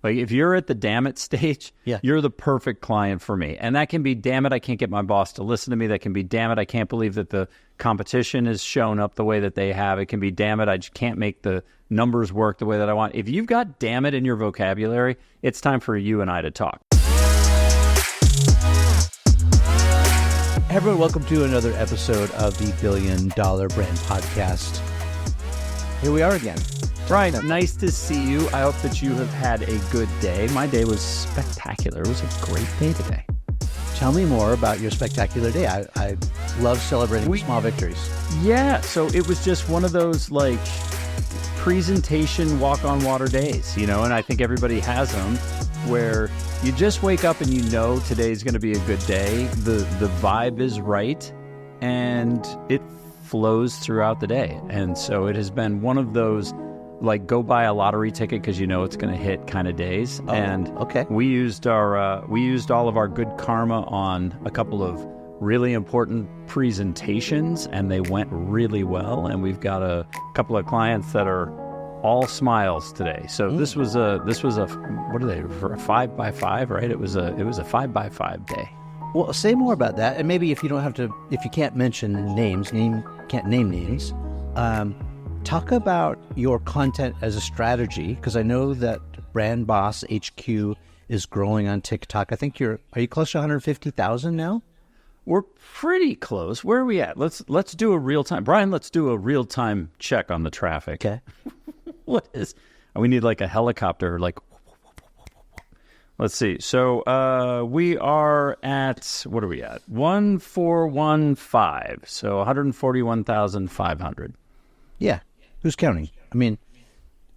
Like if you're at the damn it stage, you're the perfect client for me. And that can be, damn it, I can't get my boss to listen to me. That can be, damn it, I can't believe that the competition has shown up the way that they have. It can be, damn it, I just can't make the numbers work the way that I want. If you've got damn it in your vocabulary, it's time for you and I to talk. Hey everyone, welcome to another episode of the $1 Billion Brand Podcast. Here we are again. Brian, nice to see you. I hope that you have had a good day. My day was spectacular. It was a great day today. Tell me more about your spectacular day. I love celebrating small victories. Yeah, so it was just one of those like presentation walk on water days, you know, and I think everybody has them where you just wake up and you know today's going to be a good day. The vibe is right and it flows throughout the day. And so it has been one of those like go buy a lottery ticket because you know it's going to hit kind of days. We used all of our good karma on a couple of really important presentations and they went really well. And we've got a couple of clients that are all smiles today. So this was a what are they, for a 5x5, right? It was a 5x5 day. Well, say more about that. And maybe if you can't mention names, can't name names, talk about your content as a strategy, because I know that Brand Boss HQ is growing on TikTok. I think are you close to 150,000 now? We're pretty close. Where are we at? Let's do a real time. Brian, let's do a real time check on the traffic. Okay. We need like a helicopter, like, let's see. So we are at, what are we at? 1415. So 141,500. Yeah. Who's counting? I mean,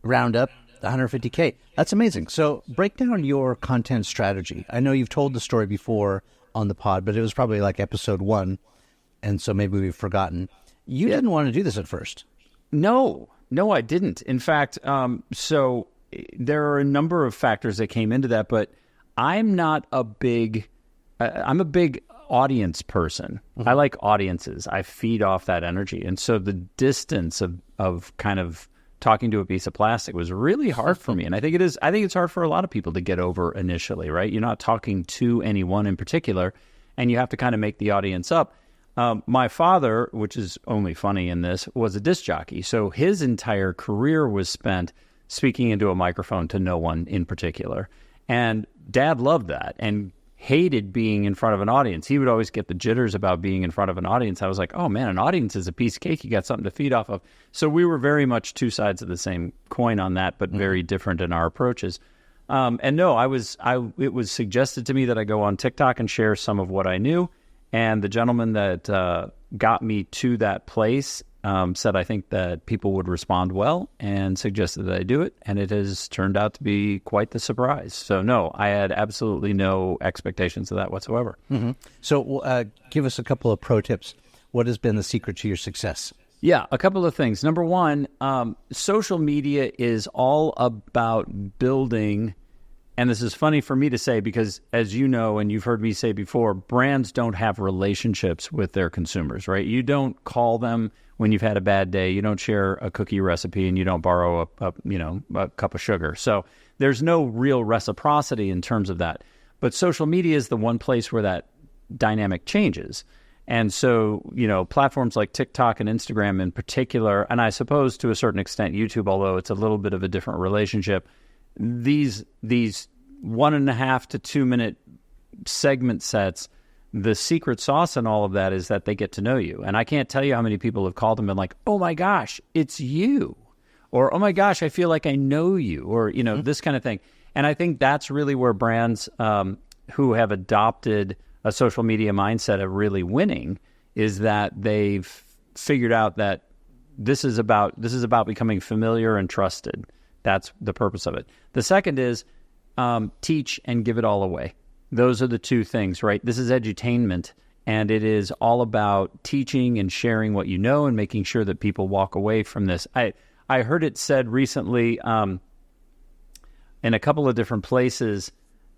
round up 150K. That's amazing. So break down your content strategy. I know you've told the story before on the pod, but it was probably like episode 1. And so maybe we've forgotten. You didn't want to do this at first. No, I didn't. In fact, so there are a number of factors that came into that, but I'm a big audience person. Mm-hmm. I like audiences. I feed off that energy. And so the distance of kind of talking to a piece of plastic was really hard for me. And I think it's hard for a lot of people to get over initially, right? You're not talking to anyone in particular, and you have to kind of make the audience up. My father, which is only funny in this, was a disc jockey. So his entire career was spent speaking into a microphone to no one in particular. And Dad loved that and hated being in front of an audience. He would always get the jitters about being in front of an audience. I was like, oh man, an audience is a piece of cake. You got something to feed off of. So we were very much two sides of the same coin on that, but very different in our approaches. And no, it was suggested to me that I go on TikTok and share some of what I knew. And the gentleman that got me to that place said, I think that people would respond well, and suggested that I do it. And it has turned out to be quite the surprise. So no, I had absolutely no expectations of that whatsoever. Mm-hmm. So give us a couple of pro tips. What has been the secret to your success? Yeah, a couple of things. Number one, social media is all about building. And this is funny for me to say because, as you know, and you've heard me say before, brands don't have relationships with their consumers, right? You don't call them when you've had a bad day. You don't share a cookie recipe, and you don't borrow a cup of sugar. So there's no real reciprocity in terms of that. But social media is the one place where that dynamic changes. And so, platforms like TikTok and Instagram in particular, and I suppose to a certain extent YouTube, although it's a little bit of a different relationship, these 1.5 to 2 minute segment sets, the secret sauce in all of that is that they get to know you. And I can't tell you how many people have called them and like, oh my gosh, it's you. Or, oh my gosh, I feel like I know you. Or, this kind of thing. And I think that's really where brands who have adopted a social media mindset of really winning is that they've figured out that this is about becoming familiar and trusted. That's the purpose of it. The second is teach and give it all away. Those are the two things, right? This is edutainment, and it is all about teaching and sharing what you know and making sure that people walk away from this. I heard it said recently in a couple of different places,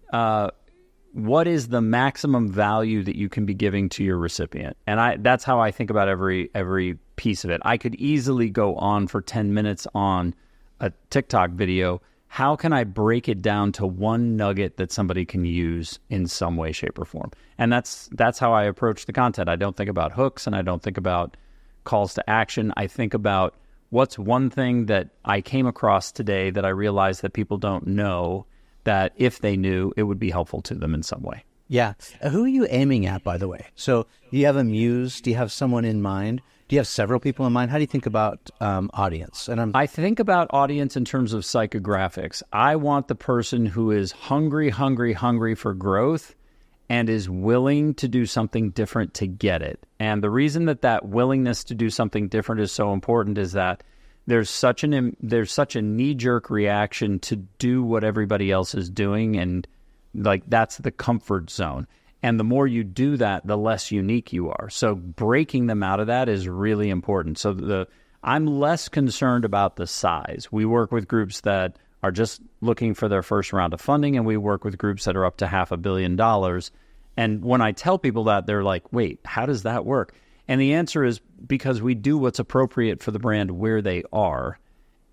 what is the maximum value that you can be giving to your recipient? And that's how I think about every piece of it. I could easily go on for 10 minutes on a TikTok video. how can I break it down to one nugget that somebody can use in some way, shape, or form? And that's how I approach the content. I don't think about hooks and I don't think about calls to action. I think about what's one thing that I came across today that I realized that people don't know, that if they knew, it would be helpful to them in some way. Yeah. Who are you aiming at, by the way? So do you have a muse? Do you have someone in mind? Do you have several people in mind? How do you think about audience? And I think about audience in terms of psychographics. I want the person who is hungry for growth and is willing to do something different to get it. And the reason that willingness to do something different is so important is that there's such a knee-jerk reaction to do what everybody else is doing, and like that's the comfort zone. And the more you do that, the less unique you are. So breaking them out of that is really important. So I'm less concerned about the size. We work with groups that are just looking for their first round of funding, and we work with groups that are up to $500 million. And when I tell people that, they're like, wait, how does that work? And the answer is because we do what's appropriate for the brand where they are.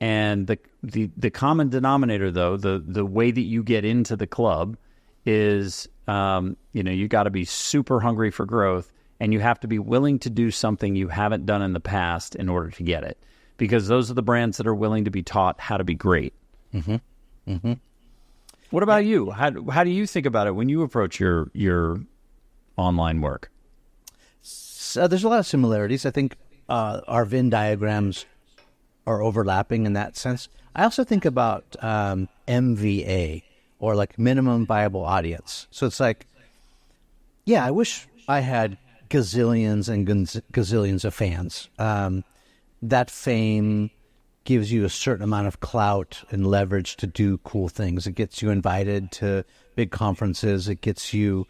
And the common denominator, though, the way that you get into the club is, you got to be super hungry for growth, and you have to be willing to do something you haven't done in the past in order to get it. Because those are the brands that are willing to be taught how to be great. Mm-hmm. Mm-hmm. What about you? How do you think about it when you approach your online work? So there's a lot of similarities. I think our Venn diagrams are overlapping in that sense. I also think about MVA, or like minimum viable audience. So it's like, yeah, I wish I had gazillions and gazillions of fans. That fame gives you a certain amount of clout and leverage to do cool things. It gets you invited to big conferences. It gets you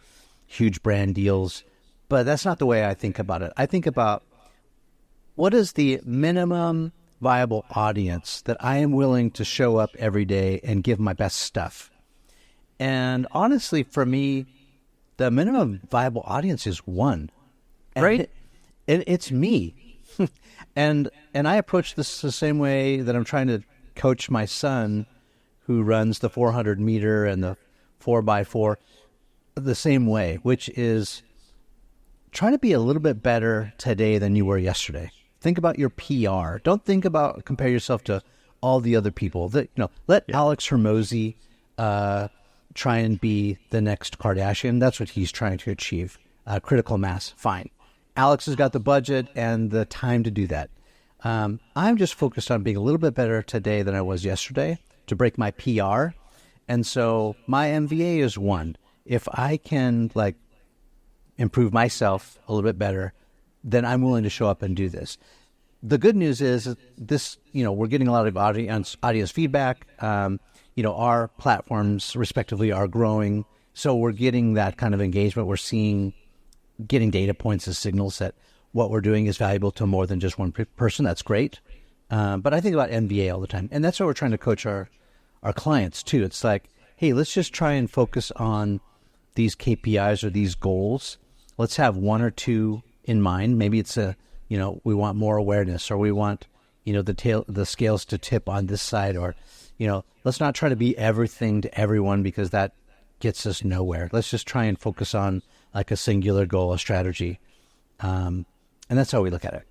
huge brand deals. But that's not the way I think about it. I think about what is the minimum viable audience that I am willing to show up every day and give my best stuff. And honestly, for me, the minimum viable audience is one. Right? And it's me. And I approach this the same way that I'm trying to coach my son who runs the 400 meter and the 4x4 the same way, which is try to be a little bit better today than you were yesterday. Think about your PR. Don't think about compare yourself to all the other people. Let Alex Hormozy try and be the next Kardashian. That's what he's trying to achieve. Critical mass, fine. Alex has got the budget and the time to do that. I'm just focused on being a little bit better today than I was yesterday to break my PR. And so my MVA is one. If I can improve myself a little bit better, then I'm willing to show up and do this. The good news is this, we're getting a lot of audience feedback. Our platforms respectively are growing. So we're getting that kind of engagement. We're getting data points as signals that what we're doing is valuable to more than just one person. That's great. But I think about MVA all the time. And that's what we're trying to coach our clients too. It's like, hey, let's just try and focus on these KPIs or these goals. Let's have one or two in mind. Maybe it's we want more awareness, or we want, the scales to tip on this side, or, let's not try to be everything to everyone because that gets us nowhere. Let's just try and focus on a singular goal, a strategy. And that's how we look at it.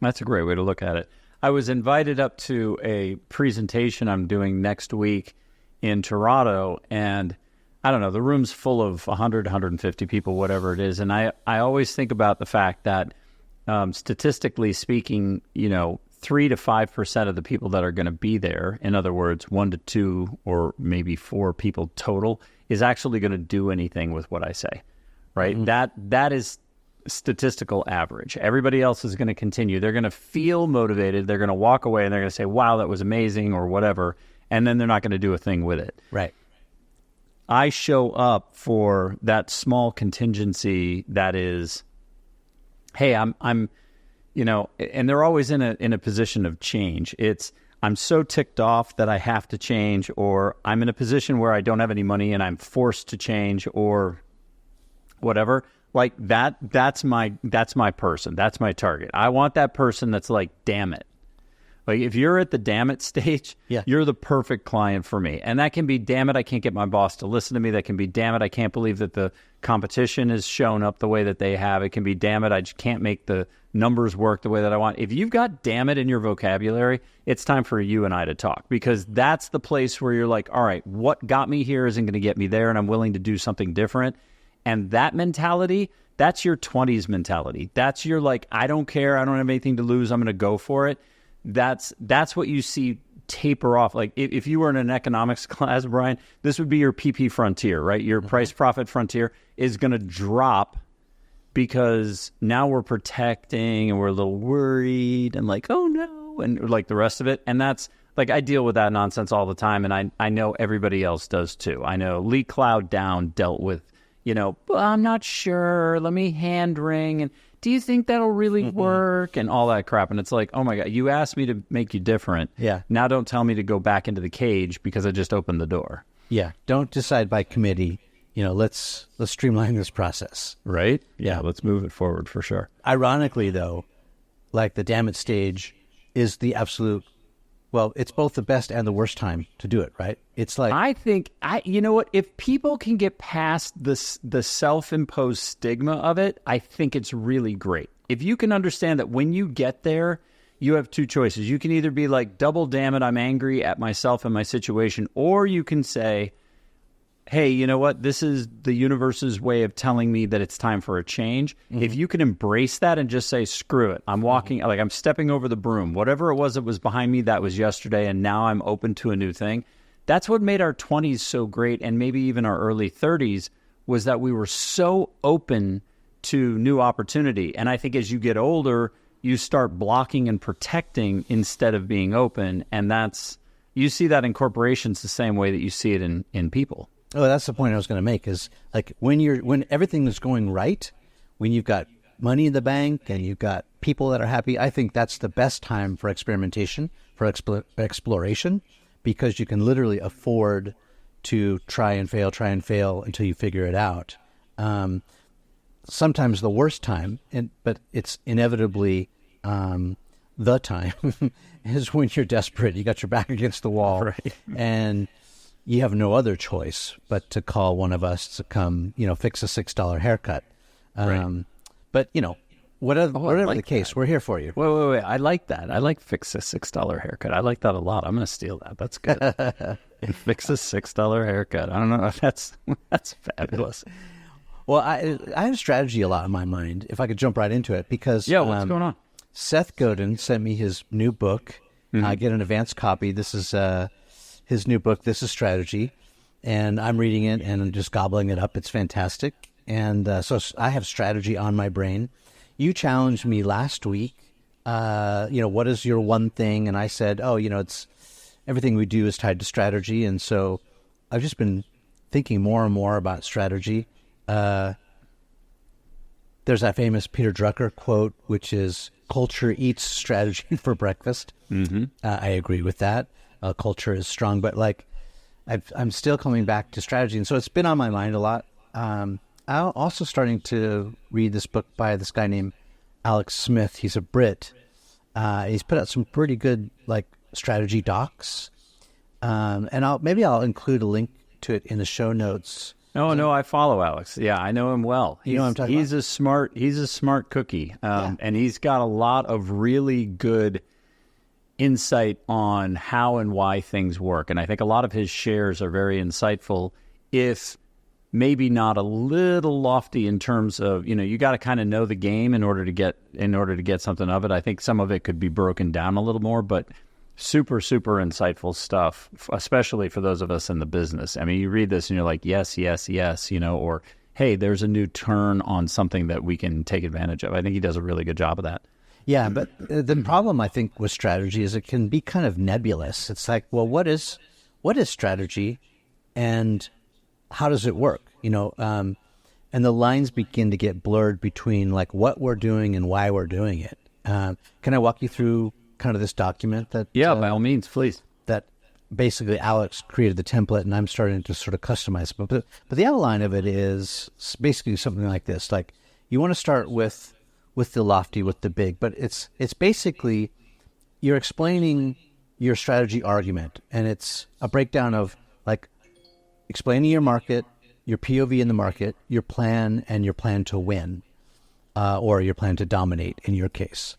That's a great way to look at it. I was invited up to a presentation I'm doing next week in Toronto, and I don't know, the room's full of 100, 150 people, whatever it is. And I always think about the fact that statistically speaking, 3 to 5% of the people that are going to be there, in other words, 1 to 2 or maybe 4 people total, is actually going to do anything with what I say, right? Mm-hmm. That is statistical average. Everybody else is going to continue. They're going to feel motivated. They're going to walk away and they're going to say, wow, that was amazing or whatever. And then they're not going to do a thing with it. Right. I show up for that small contingency that is, hey, I'm and they're always in a position of change. It's, I'm so ticked off that I have to change, or I'm in a position where I don't have any money and I'm forced to change, or whatever. Like that's my person. That's my target. I want that person that's like, damn it. Like if you're at the damn it stage, you're the perfect client for me. And that can be, damn it, I can't get my boss to listen to me. That can be, damn it, I can't believe that the competition has shown up the way that they have. It can be, damn it, I just can't make the numbers work the way that I want. If you've got damn it in your vocabulary, it's time for you and I to talk, because that's the place where you're like, all right, what got me here isn't going to get me there, and I'm willing to do something different. And that mentality, that's your 20s mentality. That's your like, I don't care, I don't have anything to lose, I'm going to go for it. That's what you see taper off. Like if you were in an economics class, Brian, this would be your PP frontier, right? Your price profit frontier is going to drop because now we're protecting and we're a little worried and like, oh no, and like the rest of it. And that's like, I deal with that nonsense all the time, and I know everybody else does too. I know Lee Cloud Down dealt with, I'm not sure, let me hand wring, and do you think that'll really work, and all that crap. And it's like, oh my God, you asked me to make you different. Yeah. Now don't tell me to go back into the cage because I just opened the door. Yeah. Don't decide by committee. Let's streamline this process. Right? Yeah, let's move it forward for sure. Ironically, though, like the damn it stage is the absolute, well, it's both the best and the worst time to do it, right? It's like, I think, you know what, if people can get past the self-imposed stigma of it, I think it's really great. If you can understand that when you get there, you have two choices. You can either be like, double damn it, I'm angry at myself and my situation, or you can say, hey, you know what? This is the universe's way of telling me that it's time for a change. If you can embrace that and just say, screw it. I'm walking, like I'm stepping over the broom. Whatever it was that was behind me, that was yesterday, and now I'm open to a new thing. That's what made our 20s so great, and maybe even our early 30s, was that we were so open to new opportunity. And I think as you get older, you start blocking and protecting instead of being open. And you see that in corporations the same way that you see it in people. Oh, that's the point I was going to make, is like when everything is going right, when you've got money in the bank and you've got people that are happy, I think that's the best time for experimentation, for exploration, because you can literally afford to try and fail until you figure it out. Sometimes the worst time, but it's inevitably the time, is when you're desperate. You got your back against the wall, right, and you have no other choice but to call one of us to come, fix a $6 haircut. Right. But, whatever like the case, that. we're here for you. Wait. I like that. I like fix a $6 haircut. I like that a lot. I'm going to steal that. That's good. Fix a $6 haircut. I don't know. That's fabulous. Well, I have strategy a lot in my mind, if I could jump right into it, because what's going on? Seth Godin sent me his new book. I get an advanced copy. This is his new book. This is Strategy, and I'm reading it and I'm just gobbling it up. It's fantastic. And so I have strategy on my brain. You challenged me last week, what is your one thing? And I said, it's everything we do is tied to strategy. And so I've just been thinking more and more about strategy. There's that famous Peter Drucker quote, which is, culture eats strategy for breakfast. I agree with that. Culture is strong, but I'm still coming back to strategy. And so it's been on my mind a lot. I'm also starting to read this book by this guy named Alex Smith. He's a Brit. He's put out some pretty good strategy docs. And I'll include a link to it in the show notes. No, I follow Alex. Yeah, I know him well. You know what I'm talking about? He's a smart cookie. And he's got a lot of really good insight on how and why things work. And I think a lot of his shares are very insightful, if maybe not a little lofty in terms of, you got to kind of know the game in order to get something of it. I think some of it could be broken down a little more, but super, super insightful stuff, especially for those of us in the business. I mean, you read this and you're like, yes, or, hey, there's a new turn on something that we can take advantage of. I think he does a really good job of that. Yeah, but the problem, I think, with strategy is it can be kind of nebulous. It's like, well, what is strategy, and how does it work? And the lines begin to get blurred between what we're doing and why we're doing it. Can I walk you through kind of this document that? Yeah, by all means, please. That basically Alex created the template, and I'm starting to sort of customize it. But the outline of it is basically something like this: you want to start with the lofty, with the big, but it's basically you're explaining your strategy argument, and it's a breakdown of like explaining your market, your POV in the market, your plan, and your plan to win, or your plan to dominate in your case.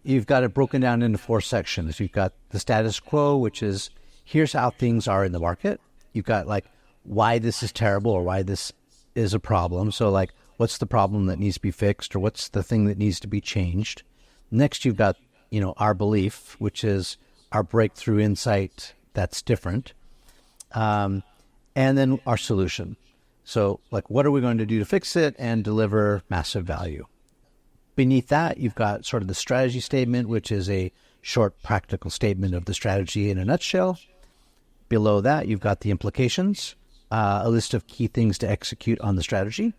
You've got it broken down into 4 sections. You've got the status quo, which is here's how things are in the market. You've got like why this is terrible or why this is a problem. So like what's the problem that needs to be fixed or what's the thing that needs to be changed. Next, you've got, our belief, which is our breakthrough insight that's different. And then our solution. So like, what are we going to do to fix it and deliver massive value? Beneath that, you've got sort of the strategy statement, which is a short practical statement of the strategy in a nutshell. Below that, you've got the implications, a list of key things to execute on the strategy.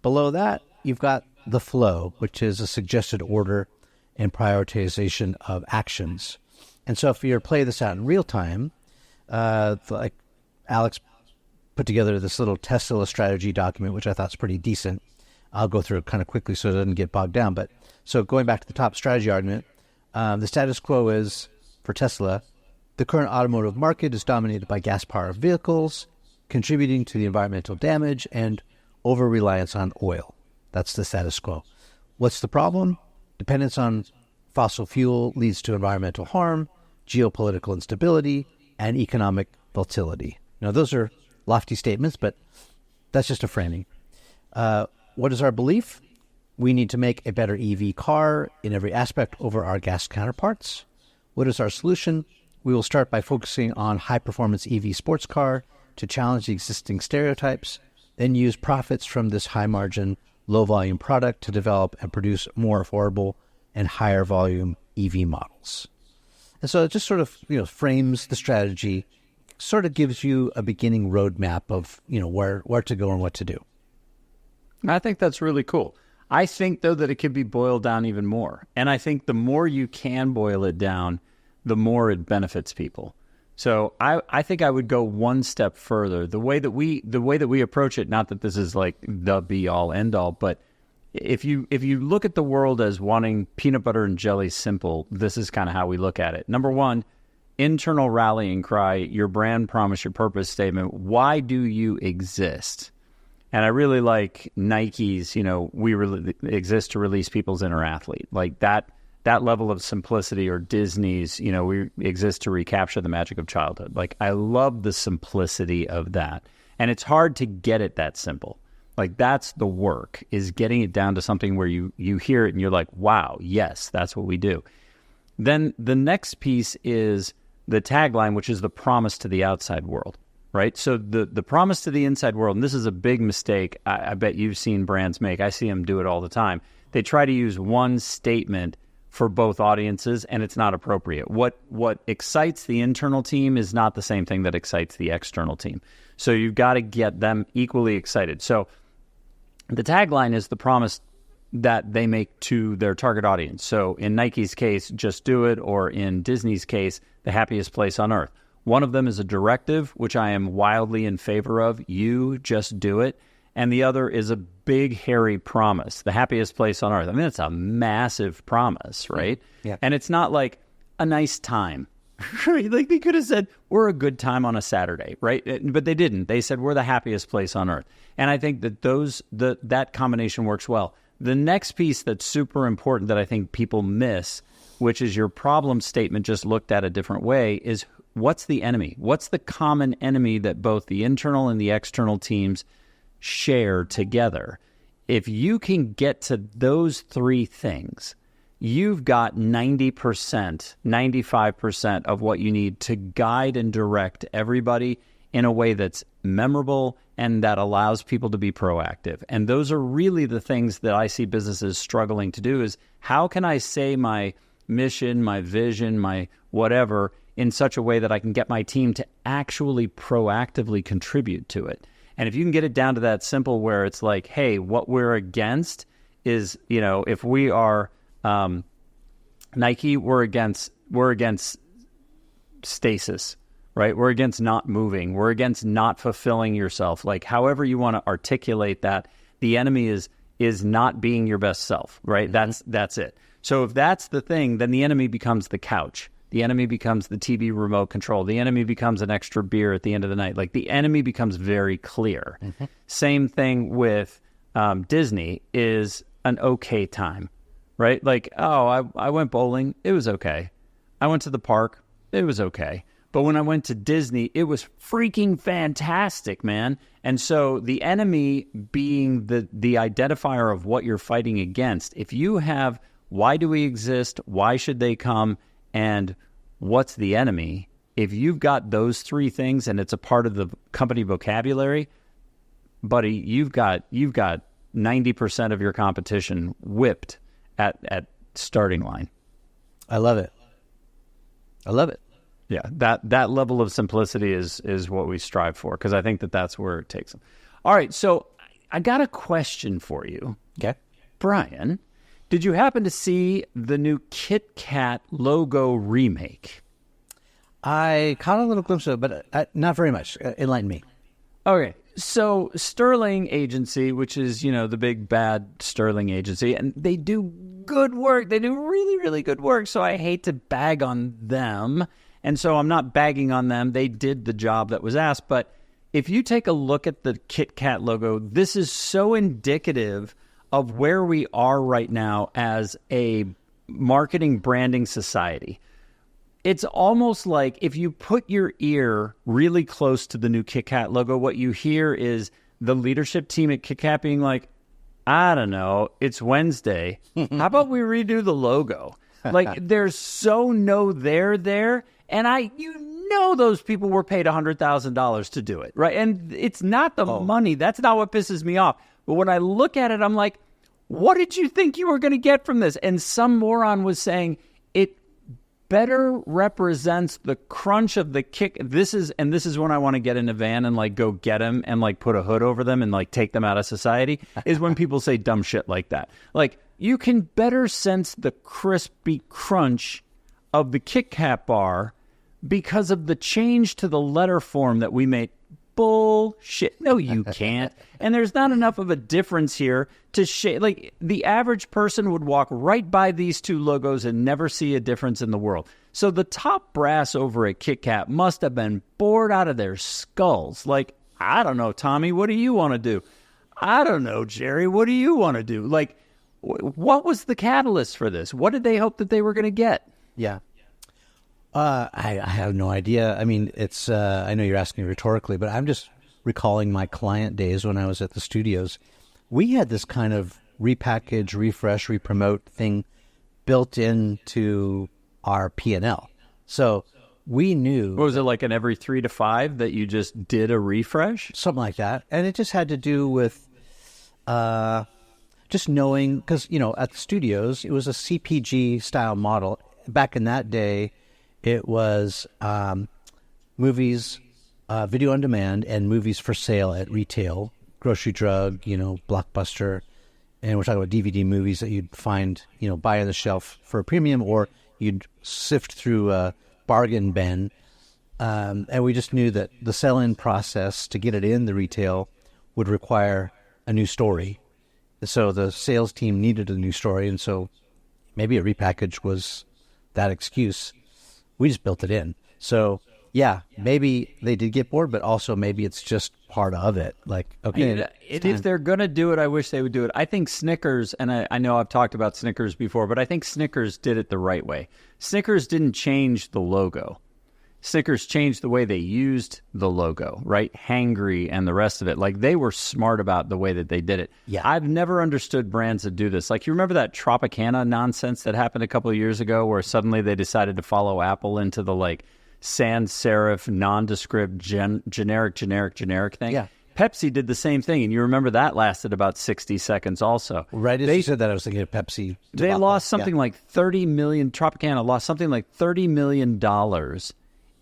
Below that, you've got the flow, which is a suggested order and prioritization of actions. And so if you play this out in real time, like Alex put together this little Tesla strategy document, which I thought is pretty decent. I'll go through it kind of quickly so it doesn't get bogged down. But so going back to the top strategy argument, the status quo is, for Tesla, the current automotive market is dominated by gas-powered vehicles, contributing to the environmental damage and over-reliance on oil. That's the status quo. What's the problem? Dependence on fossil fuel leads to environmental harm, geopolitical instability, and economic volatility. Now, those are lofty statements, but that's just a framing. What is our belief? We need to make a better EV car in every aspect over our gas counterparts. What is our solution? We will start by focusing on high-performance EV sports car to challenge the existing stereotypes, then use profits from this high-margin, low-volume product to develop and produce more affordable and higher-volume EV models. And so it just sort of frames the strategy, sort of gives you a beginning roadmap of where to go and what to do. I think that's really cool. I think, though, that it could be boiled down even more. And I think the more you can boil it down, the more it benefits people. So I think I would go one step further. The way that we approach it, not that this is like the be-all, end-all, but if you look at the world as wanting peanut butter and jelly simple, this is kind of how we look at it. Number one, internal rallying cry, your brand promise, your purpose statement. Why do you exist? And I really like Nike's, we exist to release people's inner athlete. Like that level of simplicity, or Disney's, we exist to recapture the magic of childhood. Like, I love the simplicity of that. And it's hard to get it that simple. Like, that's the work, is getting it down to something where you hear it and you're like, wow, yes, that's what we do. Then the next piece is the tagline, which is the promise to the outside world. Right? So the promise to the inside world, and this is a big mistake I bet you've seen brands make. I see them do it all the time. They try to use one statement for both audiences, and it's not appropriate. What excites the internal team is not the same thing that excites the external team. So you've got to get them equally excited. So the tagline is the promise that they make to their target audience. So in Nike's case, just do it, or in Disney's case, the happiest place on earth. One of them is a directive, which I am wildly in favor of. You just do it. And the other is a big, hairy promise, the happiest place on earth. I mean, it's a massive promise, right? Yeah. And it's not like a nice time, right? Like, they could have said, we're a good time on a Saturday, right? But they didn't. They said, we're the happiest place on earth. And I think that that combination works well. The next piece that's super important that I think people miss, which is your problem statement just looked at a different way, is what's the enemy? What's the common enemy that both the internal and the external teams share together? If you can get to those three things, you've got 90%, 95% of what you need to guide and direct everybody in a way that's memorable and that allows people to be proactive. And those are really the things that I see businesses struggling to do, is how can I say my mission, my vision, my whatever, in such a way that I can get my team to actually proactively contribute to it. And if you can get it down to that simple, where it's like, hey, what we're against is, if we are Nike, we're against stasis, right? We're against not moving. We're against not fulfilling yourself. Like, however you want to articulate that, the enemy is not being your best self, right? That's it. So if that's the thing, then the enemy becomes the couch. The enemy becomes the TV remote control. The enemy becomes an extra beer at the end of the night. Like, the enemy becomes very clear. Mm-hmm. Same thing with Disney is an okay time, right? Like, oh, I went bowling. It was okay. I went to the park. It was okay. But when I went to Disney, it was freaking fantastic, man. And so the enemy being the identifier of what you're fighting against, if you have why do we exist, why should they come, and what's the enemy, if you've got those three things and it's a part of the company vocabulary, buddy, you've got 90% of your competition whipped at starting line. I love it. Yeah, that level of simplicity is what we strive for, because I think that's where it takes them. All right, so I got a question for you. Okay. Brian, did you happen to see the new Kit Kat logo remake? I caught a little glimpse of it, but not very much. Enlighten me. Okay, so Sterling Agency, which is, the big bad Sterling Agency, and they do good work. They do really, really good work, so I hate to bag on them. And so I'm not bagging on them. They did the job that was asked. But if you take a look at the Kit Kat logo, this is so indicative of where we are right now as a marketing branding society. It's almost like if you put your ear really close to the new Kit Kat logo, what you hear is the leadership team at Kit Kat being like, I don't know, it's Wednesday. How about we redo the logo? Like, there's so no there. And those people were paid $100,000 to do it, right? And it's not the money. That's not what pisses me off. But when I look at it, I'm like, what did you think you were going to get from this? And some moron was saying it better represents the crunch of the kick. This is when I want to get in a van and like go get them and like put a hood over them and like take them out of society, is when people say dumb shit like that. Like, you can better sense the crispy crunch of the Kit Kat bar because of the change to the letter form that we made. Bullshit. No, you can't. And there's not enough of a difference here to like, the average person would walk right by these two logos and never see a difference in the world. So the top brass over at Kit Kat must have been bored out of their skulls. Like, I don't know, Tommy, what do you want to do? I don't know, Jerry, what do you want to do? Like, what was the catalyst for this? What did they hope that they were going to get? Yeah. I have no idea. I mean, it's, I know you're asking rhetorically, but I'm just recalling my client days when I was at the studios. We had this kind of repackage, refresh, repromote thing built into our P&L. So we knew... What was it, like an every 3 to 5 that you just did a refresh? Something like that. And it just had to do with just knowing, because, at the studios, it was a CPG style model. Back in that day, it was movies, video on demand, and movies for sale at retail, grocery, drug, Blockbuster. And we're talking about DVD movies that you'd find, buy on the shelf for a premium, or you'd sift through a bargain bin. And we just knew that the sell-in process to get it in the retail would require a new story. So the sales team needed a new story, and so maybe a repackage was that excuse. We just built it in. So, yeah, maybe they did get bored, but also maybe it's just part of it. Like, okay. If they're going to do it, I wish they would do it. I think Snickers, and I know I've talked about Snickers before, but I think Snickers did it the right way. Snickers didn't change the logo. Snickers changed the way they used the logo, right? Hangry and the rest of it. Like, they were smart about the way that they did it. Yeah. I've never understood brands that do this. Like, you remember that Tropicana nonsense that happened a couple of years ago where suddenly they decided to follow Apple into the, like, sans serif, nondescript, generic thing? Yeah. Pepsi did the same thing, and you remember that lasted about 60 seconds also. Right as you said that, I was thinking of Pepsi. They lost something like 30 million, Tropicana lost something like $30 million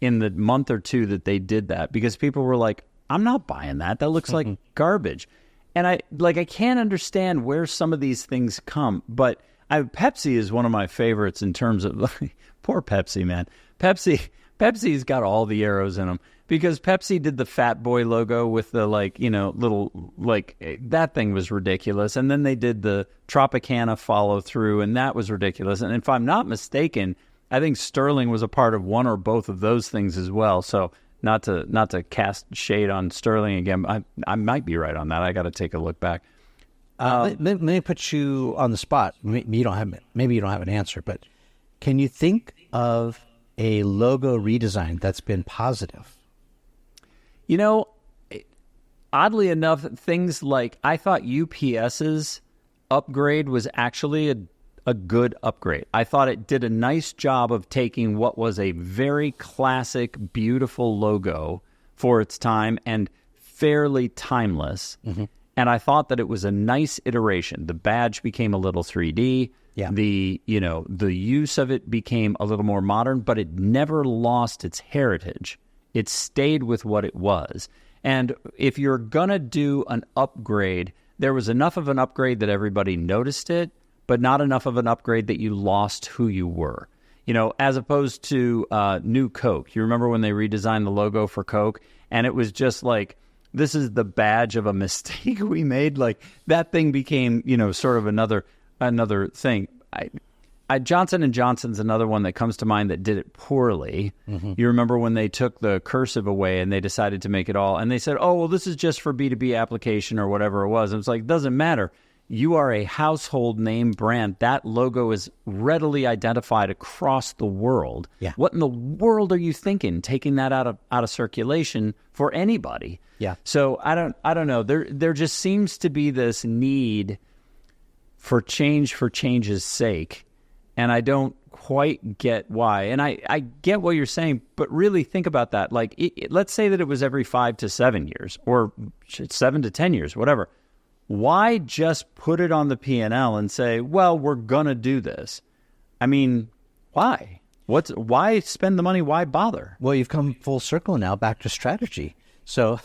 in the month or two that they did that, because people were like, I'm not buying that. That looks like garbage. And I can't understand where some of these things come. But Pepsi is one of my favorites in terms of, poor Pepsi, man. Pepsi Pepsi's got all the arrows in them because Pepsi did the Fat Boy logo with the little that thing was ridiculous, and then they did the Tropicana follow through, and that was ridiculous. And if I'm not mistaken, I think Sterling was a part of one or both of those things as well. So not to cast shade on Sterling again, I might be right on that. I got to take a look back. Let me put you on the spot. Maybe you don't have an answer, but can you think of a logo redesign that's been positive? Oddly enough, things like I thought UPS's upgrade was actually a good upgrade. I thought it did a nice job of taking what was a very classic, beautiful logo for its time and fairly timeless. Mm-hmm. And I thought that it was a nice iteration. The badge became a little 3D. Yeah. The use of it became a little more modern, but it never lost its heritage. It stayed with what it was. And if you're going to do an upgrade, there was enough of an upgrade that everybody noticed it, but not enough of an upgrade that you lost who you were. As opposed to New Coke. You remember when they redesigned the logo for Coke? And it was just like, this is the badge of a mistake we made. Like, that thing became, sort of another thing. Johnson & Johnson's another one that comes to mind that did it poorly. Mm-hmm. You remember when they took the cursive away and they decided to make it all, and they said, oh, well, this is just for B2B application or whatever it was. And it's like, it doesn't matter. You are a household name brand. That logo is readily identified across the world. Yeah. What in the world are you thinking, taking that out of circulation for anybody? Yeah. So I don't know. There just seems to be this need for change's sake. And I don't quite get why. And I get what you're saying, but really think about that. Like, let's say that it was every 5 to 7 years or 7 to 10 years, whatever. Why just put it on the P&L and say, well, we're going to do this? I mean, why? Why spend the money? Why bother? Well, you've come full circle now back to strategy. So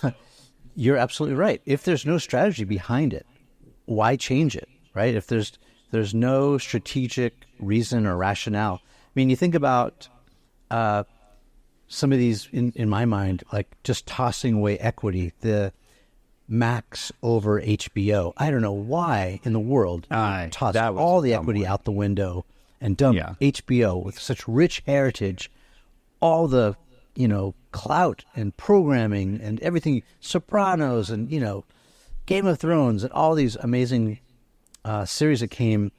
you're absolutely right. If there's no strategy behind it, why change it, right? If there's no strategic reason or rationale. I mean, you think about some of these, in my mind, like just tossing away equity, the Max over HBO. I don't know why in the world toss all the equity out the window and dump HBO with such rich heritage, all the, clout and programming and everything, Sopranos and, Game of Thrones and all these amazing series that came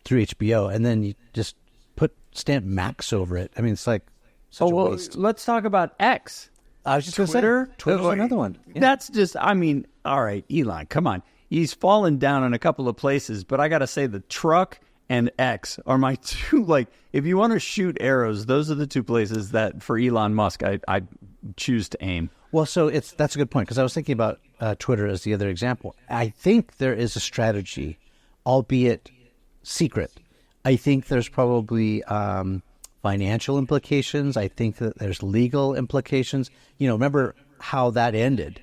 through HBO, and then you just stamp Max over it. I mean, it's like such a waste. Let's talk about X. I was just going to say, Twitter's another one. Yeah. That's just, all right, Elon, come on. He's fallen down in a couple of places, but I got to say the truck and X are my two, if you want to shoot arrows, those are the two places that for Elon Musk, I choose to aim. Well, so that's a good point, because I was thinking about Twitter as the other example. I think there is a strategy, albeit secret. I think there's probably financial implications. I think that there's legal implications. Remember how that ended.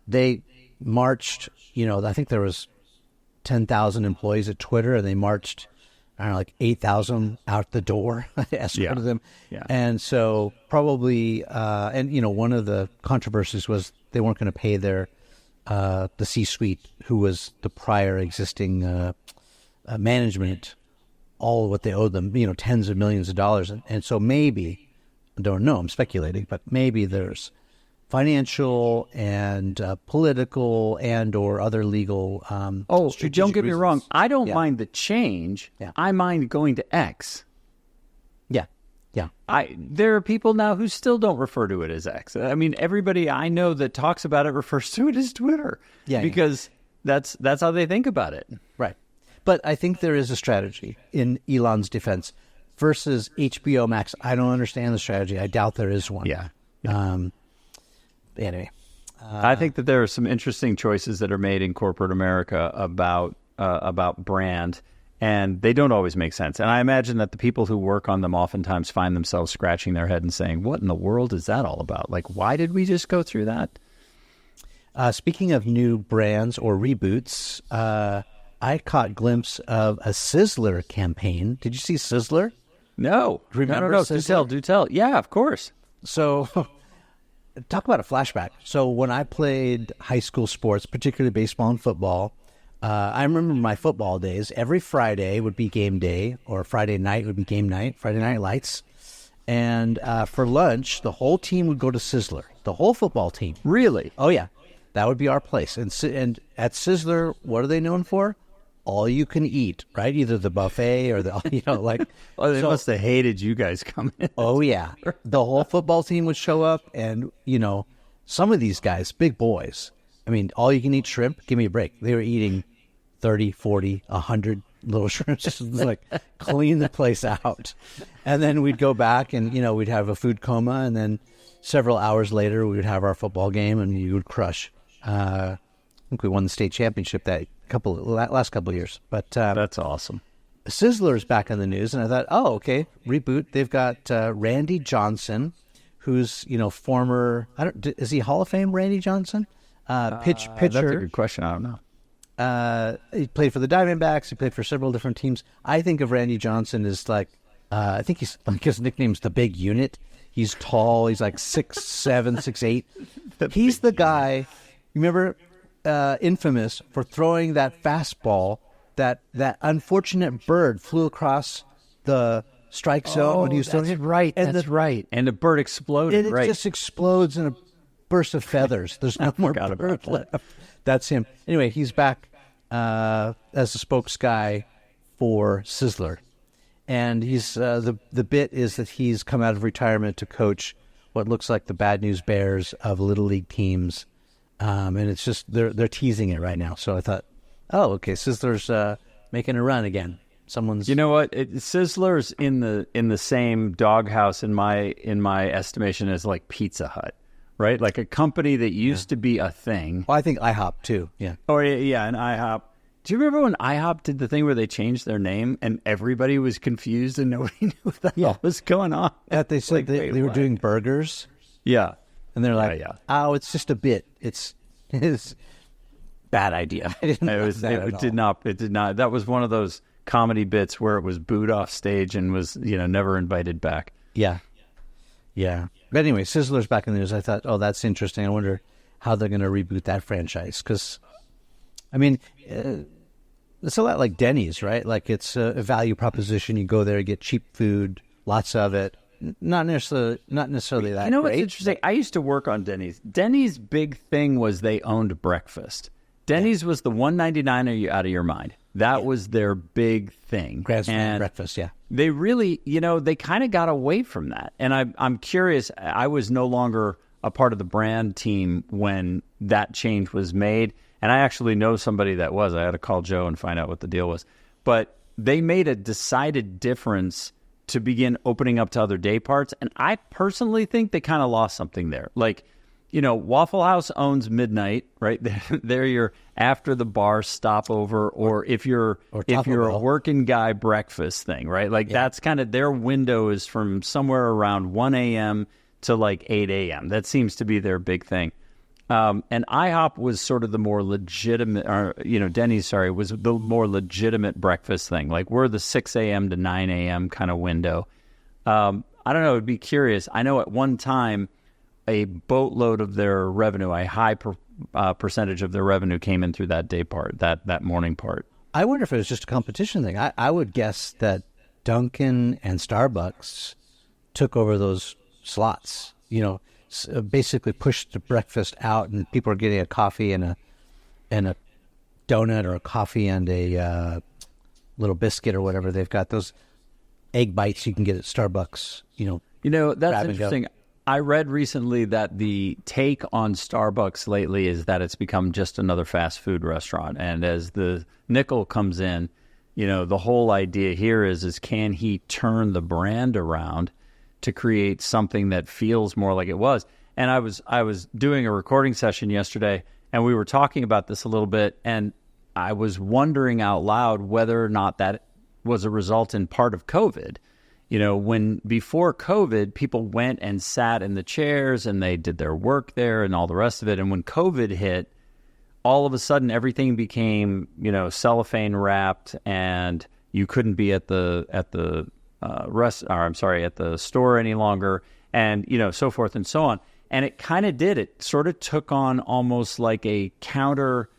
They marched, I think there was 10,000 employees at Twitter, and they marched, 8,000 out the door, escorted them. Yeah. And so probably, one of the controversies was they weren't going to pay the C-suite, who was the prior existing management, all what they owed them, tens of millions of dollars. And so maybe, I don't know, I'm speculating, but maybe there's financial and political and or other legal don't get me wrong. I don't mind the change. Yeah. I mind going to X. Yeah. There are people now who still don't refer to it as X. I mean, everybody I know that talks about it refers to it as Twitter. Yeah. Because that's how they think about it. Right. But I think there is a strategy in Elon's defense versus HBO Max. I don't understand the strategy. I doubt there is one. Yeah. Anyway, I think that there are some interesting choices that are made in corporate America about brand, and they don't always make sense. And I imagine that the people who work on them oftentimes find themselves scratching their head and saying, what in the world is that all about? Like, why did we just go through that? Speaking of new brands or reboots, I caught a glimpse of a Sizzler campaign. Did you see Sizzler? No. Remember No. Sizzler? Do tell. Yeah, of course. So, talk about a flashback. So, when I played high school sports, particularly baseball and football, I remember my football days. Every Friday would be game day, or Friday night would be game night, Friday Night Lights. And for lunch, the whole team would go to Sizzler, the whole football team. Really? Oh, yeah. That would be our place. And at Sizzler, what are they known for? All you can eat, right? Either the buffet or the, like. Oh, they must have hated you guys coming in. Oh, yeah. The whole football team would show up, and, some of these guys, big boys, I mean, all you can eat shrimp, give me a break. They were eating 30, 40, 100 little shrimps, just like clean the place out. And then we'd go back and, we'd have a food coma, and then several hours later, we would have our football game, and you would crush. I think we won the state championship that last couple of years. But that's awesome. Sizzler's back on the news, and I thought, oh, okay, reboot. They've got Randy Johnson, who's former. Is he Hall of Fame? Randy Johnson, pitcher. That's a good question. I don't know. He played for the Diamondbacks. He played for several different teams. I think of Randy Johnson as like, I think he's like his nickname's the Big Unit. He's tall. He's like 6'7", 6'8". He's the guy. You remember, infamous for throwing that fastball. That unfortunate bird flew across the strike zone when he was throwing it. Right. That's right. And the bird exploded. It just explodes in a burst of feathers. There's no more bird left. That's him. Anyway, he's back as the spokes guy for Sizzler, and he's the bit is that he's come out of retirement to coach what looks like the Bad News Bears of little league teams, and it's just they're teasing it right now. So I thought, oh, okay, Sizzler's making a run again. Someone's. You know what? Sizzler's in the same doghouse in my estimation as like Pizza Hut, right? Like a company that used to be a thing. Well, I think iHOP too. Yeah. Oh yeah, and iHOP. Do you remember when iHOP did the thing where they changed their name and everybody was confused and nobody knew what the hell was going on? That they said they were doing burgers. Yeah, and they're like, oh, it's just a bit. It's bad idea. It did not. That was one of those comedy bits where it was booed off stage and was never invited back. Yeah. But anyway, Sizzler's back in the news. I thought, oh, that's interesting. I wonder how they're going to reboot that franchise because, I mean, it's a lot like Denny's, right? Like it's a value proposition. You go there, get cheap food, lots of it. Not necessarily that. You know what's interesting? I used to work on Denny's. Denny's big thing was they owned breakfast. Denny's was the $1.99 Are you out of your mind? That was their big thing. Grand Slam breakfast, yeah. They really, they kind of got away from that. And I'm curious, I was no longer a part of the brand team when that change was made. And I actually know somebody that was. I had to call Joe and find out what the deal was. But they made a decided difference to begin opening up to other day parts. And I personally think they kind of lost something there. Like, Waffle House owns midnight, right? They're your after the bar stopover, or if you're a working guy breakfast thing, right? Like that's kind of their window is from somewhere around 1 a.m. to like 8 a.m. That seems to be their big thing. And IHOP was sort of the more legitimate, Denny's, was the more legitimate breakfast thing. Like we're the 6 a.m. to 9 a.m. kind of window. I don't know. I'd be curious. I know at one time, a boatload of their revenue, a high percentage of their revenue came in through that day part, that morning part. I wonder if it was just a competition thing. I would guess that Duncan and Starbucks took over those slots, basically pushed the breakfast out and people are getting a coffee and a donut or a coffee and a little biscuit or whatever. They've got those egg bites you can get at Starbucks, that's interesting. I read recently that the take on Starbucks lately is that it's become just another fast food restaurant. And as the nickel comes in, the whole idea here is can he turn the brand around to create something that feels more like it was? And I was doing a recording session yesterday, and we were talking about this a little bit, and I was wondering out loud whether or not that was a result in part of COVID. When before COVID, people went and sat in the chairs and they did their work there and all the rest of it. And when COVID hit, all of a sudden everything became, cellophane wrapped and you couldn't be at the at the store any longer, and so forth and so on. And it kind of did. It sort of took on almost like a counter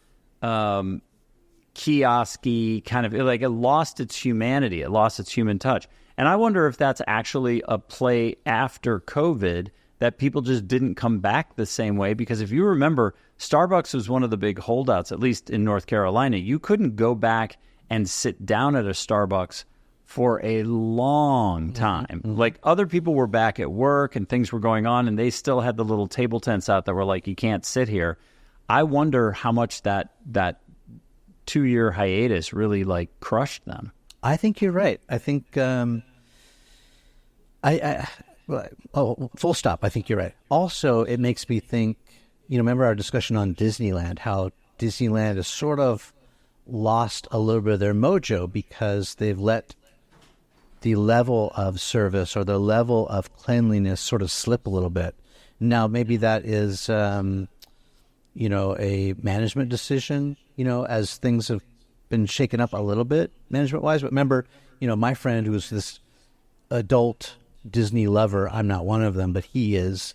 kiosk-y kind of, like it lost its humanity. It lost its human touch. And I wonder if that's actually a play after COVID, that people just didn't come back the same way. Because if you remember, Starbucks was one of the big holdouts, at least in North Carolina. You couldn't go back and sit down at a Starbucks for a long time. Mm-hmm. Like, other people were back at work and things were going on, and they still had the little table tents out that were like, you can't sit here. I wonder how much that 2-year hiatus really like crushed them. I think you're right. I think full stop. I think you're right. Also, it makes me think, remember our discussion on Disneyland, how Disneyland has sort of lost a little bit of their mojo because they've let the level of service or the level of cleanliness sort of slip a little bit. Now, maybe that is, a management decision, as things have been shaken up a little bit management-wise. But remember, my friend who was this adult Disney lover, I'm not one of them, but he was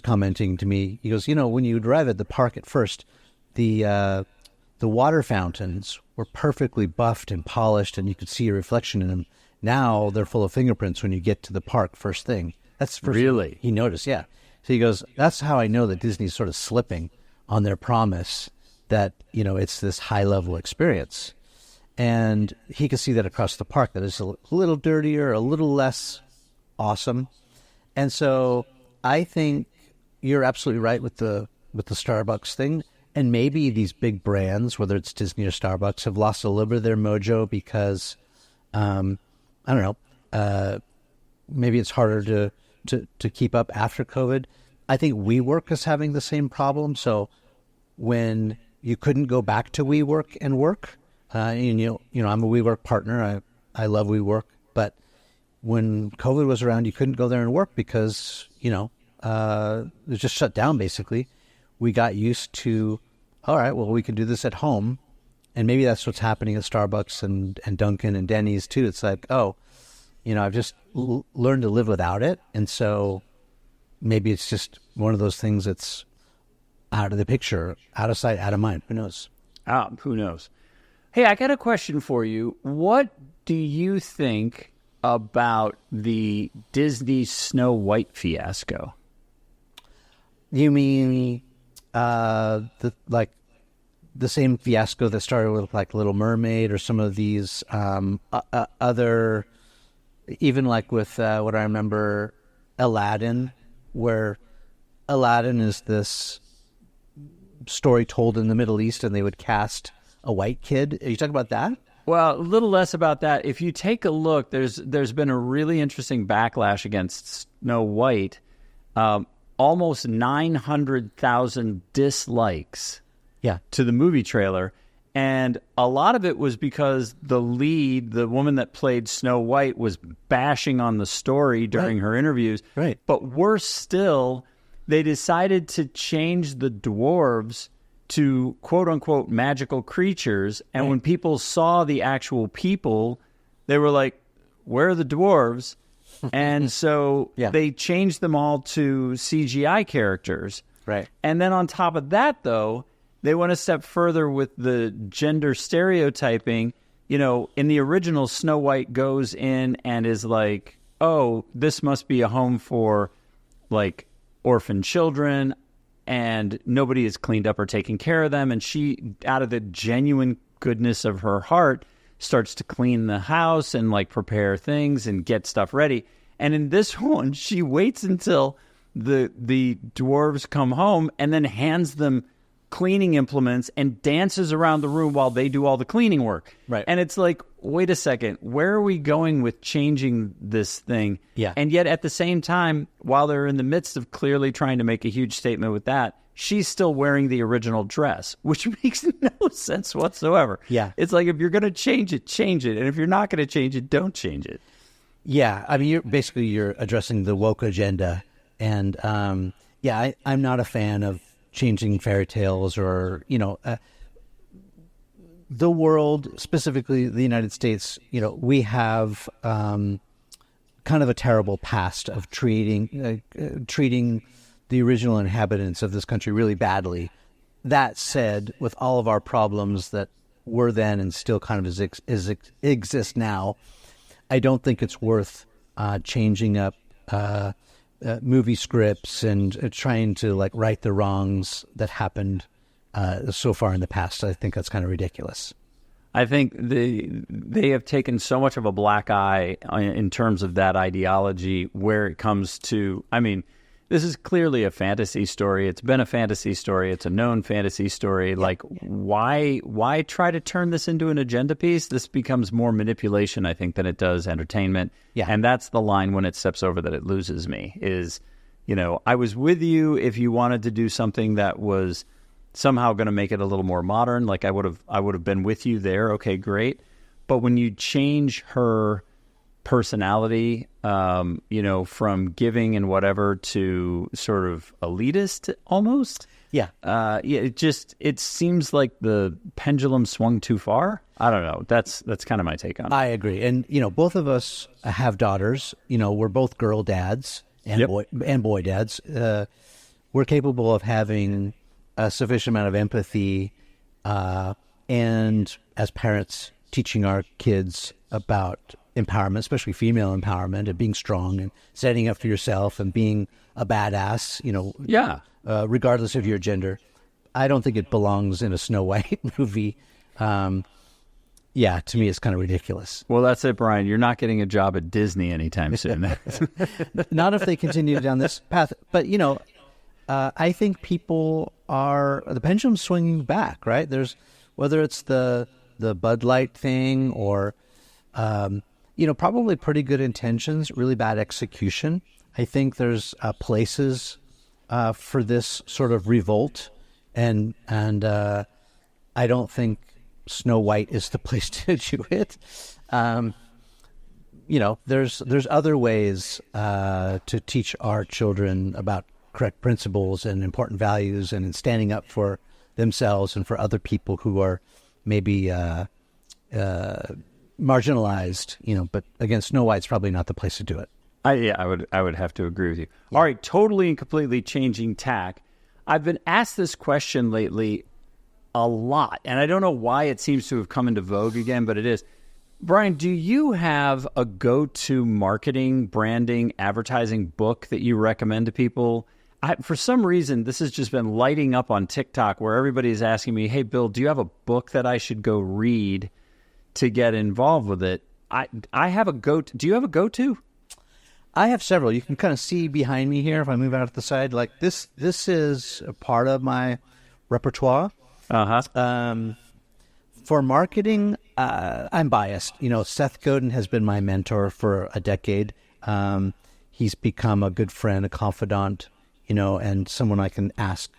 commenting to me. He goes, when you arrive at the park at first, the water fountains were perfectly buffed and polished, and you could see your reflection in them. Now they're full of fingerprints when you get to the park first thing. That's the first thing he noticed, yeah. So he goes, that's how I know that Disney's sort of slipping on their promise that, it's this high-level experience. And he could see that across the park, that it's a little dirtier, a little less awesome. And so I think you're absolutely right with the Starbucks thing. And maybe these big brands, whether it's Disney or Starbucks, have lost a little bit of their mojo because, I don't know, maybe it's harder to keep up after COVID. I think WeWork is having the same problem. So when you couldn't go back to WeWork and work, and I'm a WeWork partner. I love WeWork, but when COVID was around, you couldn't go there and work because it was just shut down. Basically, we got used to, all right, well, we can do this at home. And maybe that's what's happening at Starbucks and Duncan and Denny's too. It's like, I've just learned to live without it. And so maybe it's just one of those things that's out of the picture, out of sight, out of mind. Who knows? Who knows? Hey, I got a question for you. What do you think about the Disney Snow White fiasco? You mean the same fiasco that started with like Little Mermaid or some of these other, even like with what I remember, Aladdin, where Aladdin is this story told in the Middle East and they would cast a white kid. Are you talking about that? Well, a little less about that. If you take a look, there's been a really interesting backlash against Snow White. Almost 900,000 dislikes to the movie trailer. And a lot of it was because the lead, the woman that played Snow White, was bashing on the story during her interviews. Right. But worse still, they decided to change the dwarves to quote-unquote magical creatures. And when people saw the actual people, they were like, where are the dwarves? And so they changed them all to CGI characters. Right. And then on top of that, though, they went a step further with the gender stereotyping. In the original, Snow White goes in and is like, oh, this must be a home for, like, orphan children, and nobody has cleaned up or taken care of them. And she, out of the genuine goodness of her heart, starts to clean the house and, like, prepare things and get stuff ready. And in this one, she waits until the dwarves come home and then hands them cleaning implements and dances around the room while they do all the cleaning work. Right. And it's like, wait a second, where are we going with changing this thing? Yeah. And yet at the same time, while they're in the midst of clearly trying to make a huge statement with that, she's still wearing the original dress, which makes no sense whatsoever. Yeah. It's like, if you're going to change it, change it. And if you're not going to change it, don't change it. Yeah. I mean, you're addressing the woke agenda. And I'm not a fan of changing fairy tales or, the world, specifically the United States. We have kind of a terrible past of treating the original inhabitants of this country really badly. That said, with all of our problems that were then and still kind of exist now, I don't think it's worth changing up movie scripts and trying to like right the wrongs that happened so far in the past. I think that's kind of ridiculous. I think they have taken so much of a black eye in terms of that ideology where it comes to, I mean, this is clearly a fantasy story. It's been a fantasy story. It's a known fantasy story. Yeah. Like, why try to turn this into an agenda piece? This becomes more manipulation, I think, than it does entertainment. Yeah. And that's the line when it steps over that it loses me is, I was with you if you wanted to do something that was somehow going to make it a little more modern. Like I would have been with you there. Okay, great. But when you change her personality, from giving and whatever to sort of elitist almost. Yeah. It seems like the pendulum swung too far. I don't know. That's kind of my take on it. I agree. And, both of us have daughters. We're both girl dads and boy dads. We're capable of having a sufficient amount of empathy and as parents teaching our kids about empowerment, especially female empowerment, and being strong and standing up for yourself and being a badass, regardless of your gender. I don't think it belongs in a Snow White movie. To me, it's kind of ridiculous. Well, that's it, Brian. You're not getting a job at Disney anytime soon. Not if they continue down this path. But, I think the pendulum's swinging back, right? There's, whether it's the Bud Light thing or, probably pretty good intentions, really bad execution. I think there's places for this sort of revolt, and I don't think Snow White is the place to do it. There's other ways to teach our children about correct principles and important values and in standing up for themselves and for other people who are maybe marginalized, but again, Snow White's probably not the place to do it. I would have to agree with you. Yeah. All right, totally and completely changing tack. I've been asked this question lately a lot, and I don't know why it seems to have come into vogue again, but it is. Brian, do you have a go-to marketing, branding, advertising book that you recommend to people? For some reason, this has just been lighting up on TikTok where everybody is asking me, hey, Bill, do you have a book that I should go read to get involved with it? I have a go-to. Do you have a go-to? I have several. You can kind of see behind me here if I move out to the side. Like this is a part of my repertoire. For marketing, I'm biased. Seth Godin has been my mentor for a decade. He's become a good friend, a confidant, and someone I can ask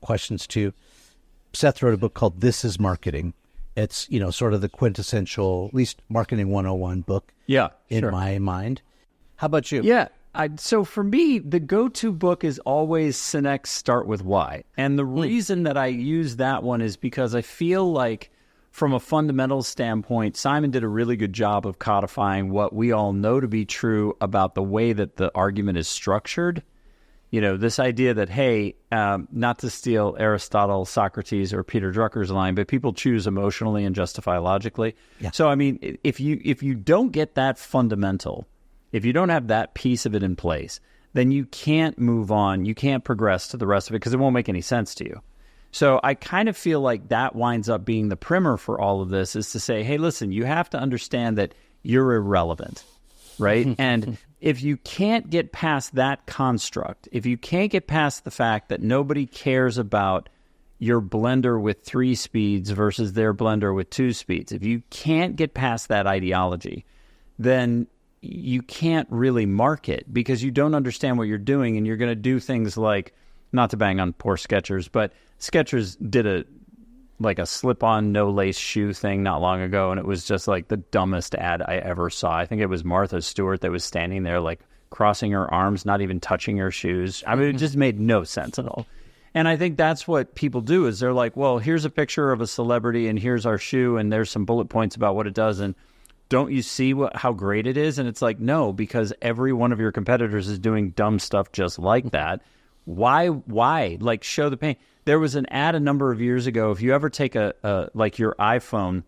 questions to. Seth wrote a book called This Is Marketing. It's, sort of the quintessential, at least marketing 101 book in my mind. How about you? Yeah. So for me, the go-to book is always Sinek's Start With Why. And the reason that I use that one is because I feel like from a fundamental standpoint, Simon did a really good job of codifying what we all know to be true about the way that the argument is structured. This idea that, hey, not to steal Aristotle, Socrates, or Peter Drucker's line, but people choose emotionally and justify logically. Yeah. So, I mean, if you don't get that fundamental, if you don't have that piece of it in place, then you can't move on. You can't progress to the rest of it because it won't make any sense to you. So I kind of feel like that winds up being the primer for all of this is to say, hey, listen, you have to understand that you're irrelevant, right? And if you can't get past that construct, if you can't get past the fact that nobody cares about your blender with 3 speeds versus their blender with 2 speeds, if you can't get past that ideology, then you can't really market because you don't understand what you're doing, and you're going to do things like, not to bang on poor Skechers, but Skechers did a slip-on, no-lace shoe thing not long ago, and it was just like the dumbest ad I ever saw. I think it was Martha Stewart that was standing there like crossing her arms, not even touching her shoes. I mean, it just made no sense at all. And I think that's what people do is they're like, well, here's a picture of a celebrity, and here's our shoe, and there's some bullet points about what it does, and don't you see how great it is? And it's like, no, because every one of your competitors is doing dumb stuff just like that. Why? Like, show the pain. There was an ad a number of years ago. If you ever take like your iPhone,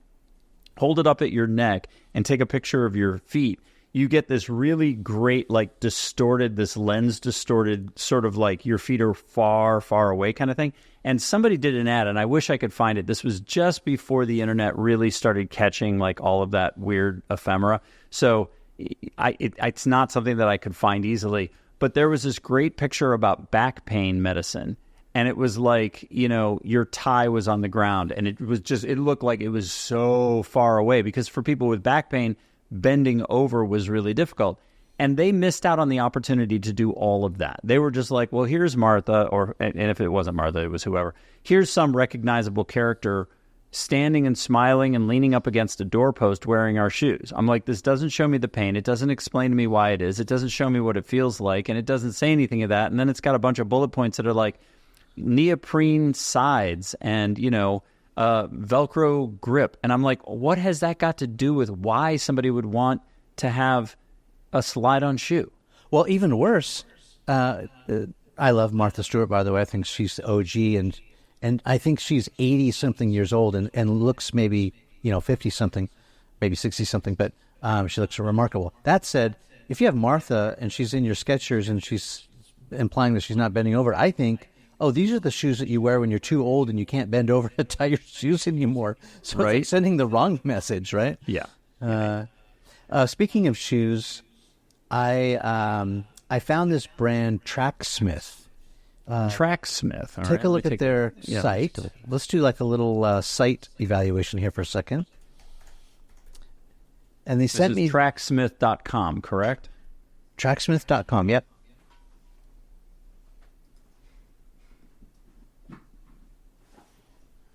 hold it up at your neck and take a picture of your feet, you get this really great, like, this lens distorted, sort of like your feet are far, far away kind of thing. And somebody did an ad, and I wish I could find it. This was just before the internet really started catching, like, all of that weird ephemera. So it's not something that I could find easily. But there was this great picture about back pain medicine. And it was like, your tie was on the ground. And it looked like it was so far away. Because for people with back pain, bending over was really difficult. And they missed out on the opportunity to do all of that. They were just like, well, here's Martha, and if it wasn't Martha, it was whoever. Here's some recognizable character standing and smiling and leaning up against a doorpost wearing our shoes. I'm like, this doesn't show me the pain. It doesn't explain to me why it is. It doesn't show me what it feels like. And it doesn't say anything of that. And then it's got a bunch of bullet points that are like neoprene sides and, Velcro grip. And I'm like, what has that got to do with why somebody would want to have a slide-on shoe? Well, even worse, I love Martha Stewart, by the way. I think she's the OG, and I think she's 80-something years old and looks maybe, 50-something, maybe 60-something, but she looks remarkable. That said, if you have Martha and she's in your Skechers and she's implying that she's not bending over, I think, these are the shoes that you wear when you're too old and you can't bend over to tie your shoes anymore. So right? It's sending the wrong message, right? Yeah. Speaking of shoes, I found this brand Tracksmith. Tracksmith. All take right, a look at their site. Let's do like a little site evaluation here for a second. And they sent me tracksmith.com, correct? Tracksmith.com. Yep.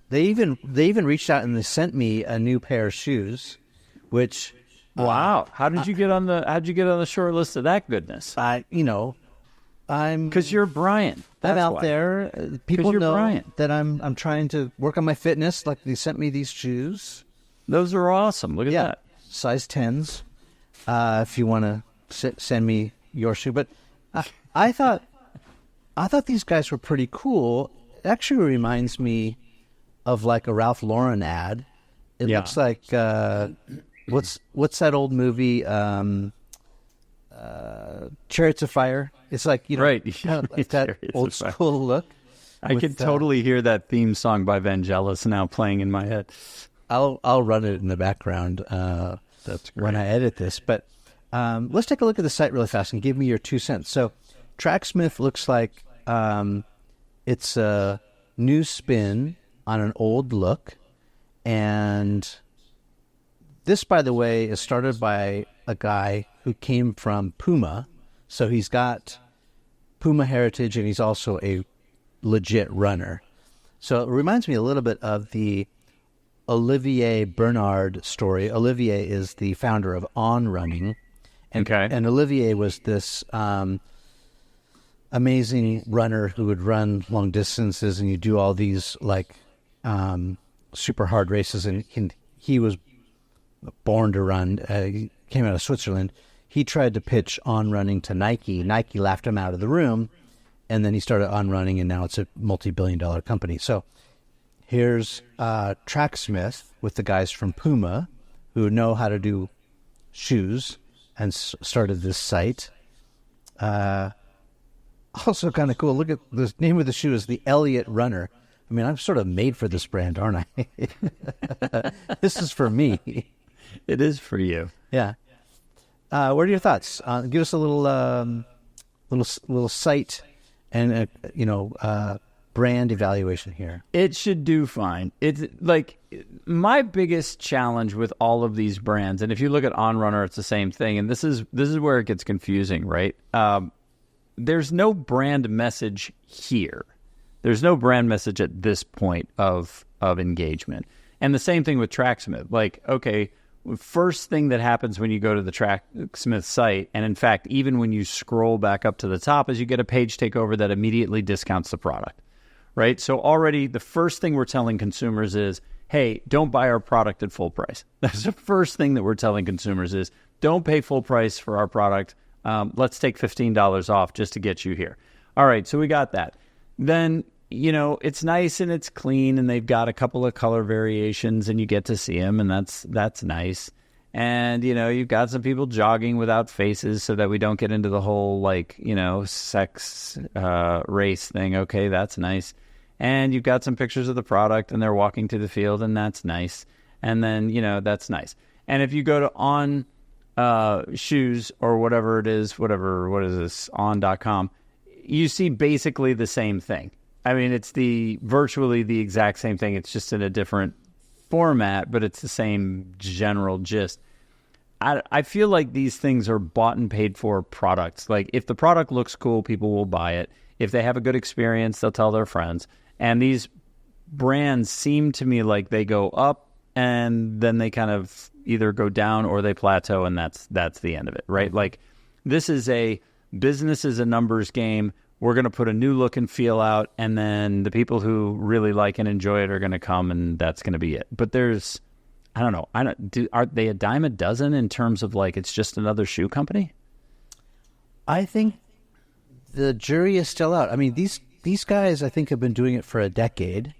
They even reached out and they sent me a new pair of shoes, which wow. How did you get on the short list of that goodness? I'm because you're Brian. I'm out there. People know Brian. that I'm trying to work on my fitness. Like, they sent me these shoes. Those are awesome. Look at that. Size 10s. If you want to send me your shoe, but I thought these guys were pretty cool. It actually reminds me of like a Ralph Lauren ad. It looks like what's that old movie? Chariots of Fire. It's like, right. Kind of like that old school look. I can totally hear that theme song by Vangelis now playing in my head. I'll run it in the background That's great. when I edit this. But let's take a look at the site really fast and give me your 2 cents. So Tracksmith looks like it's a new spin on an old look. And this, by the way, is started by a guy who came from Puma. So he's got Puma heritage, and he's also a legit runner. So it reminds me a little bit of the Olivier Bernard story. Olivier is the founder of On Running. And Olivier was this amazing runner who would run long distances, and you do all these like super hard races. And he was born to run. He came out of Switzerland. He tried to pitch On Running to Nike. Nike laughed him out of the room, and then he started On Running, and now it's a multi-billion-dollar company. So here's Tracksmith with the guys from Puma who know how to do shoes and started this site. Also kind of cool. Look at the name of the shoe is the Elliott Runner. I mean, I'm sort of made for this brand, aren't I? This is for me. It is for you. Yeah. What are your thoughts? Give us a little site and brand evaluation here. It should do fine. It's like my biggest challenge with all of these brands, and if you look at On Runner, it's the same thing. And this is where it gets confusing, right? There's no brand message here. There's no brand message at this point of engagement. And the same thing with Tracksmith. Like, okay, first thing that happens when you go to the Tracksmith site, and in fact, even when you scroll back up to the top, is you get a page takeover that immediately discounts the product, right? So already the first thing we're telling consumers is, hey, don't buy our product at full price. That's the first thing that we're telling consumers is don't pay full price for our product. Let's take $15 off just to get you here. All right, so we got that. Then, it's nice and it's clean and they've got a couple of color variations and you get to see them and that's nice. And, you've got some people jogging without faces so that we don't get into the whole, sex, race thing. Okay, that's nice. And you've got some pictures of the product and they're walking through the field and that's nice. And then, that's nice. And if you go to On Shoes or whatever it is, what is this, on.com, you see basically the same thing. I mean, it's virtually the exact same thing. It's just in a different format, but it's the same general gist. I feel like these things are bought and paid for products. Like if the product looks cool, people will buy it. If they have a good experience, they'll tell their friends. And these brands seem to me like they go up and then they kind of either go down or they plateau, and that's the end of it, right? Like this is business is a numbers game. We're going to put a new look and feel out, and then the people who really like and enjoy it are going to come, and that's going to be it. But there's, I don't know. Are they a dime a dozen in terms of like it's just another shoe company? I think the jury is still out. I mean, these guys, I think, have been doing it for a decade.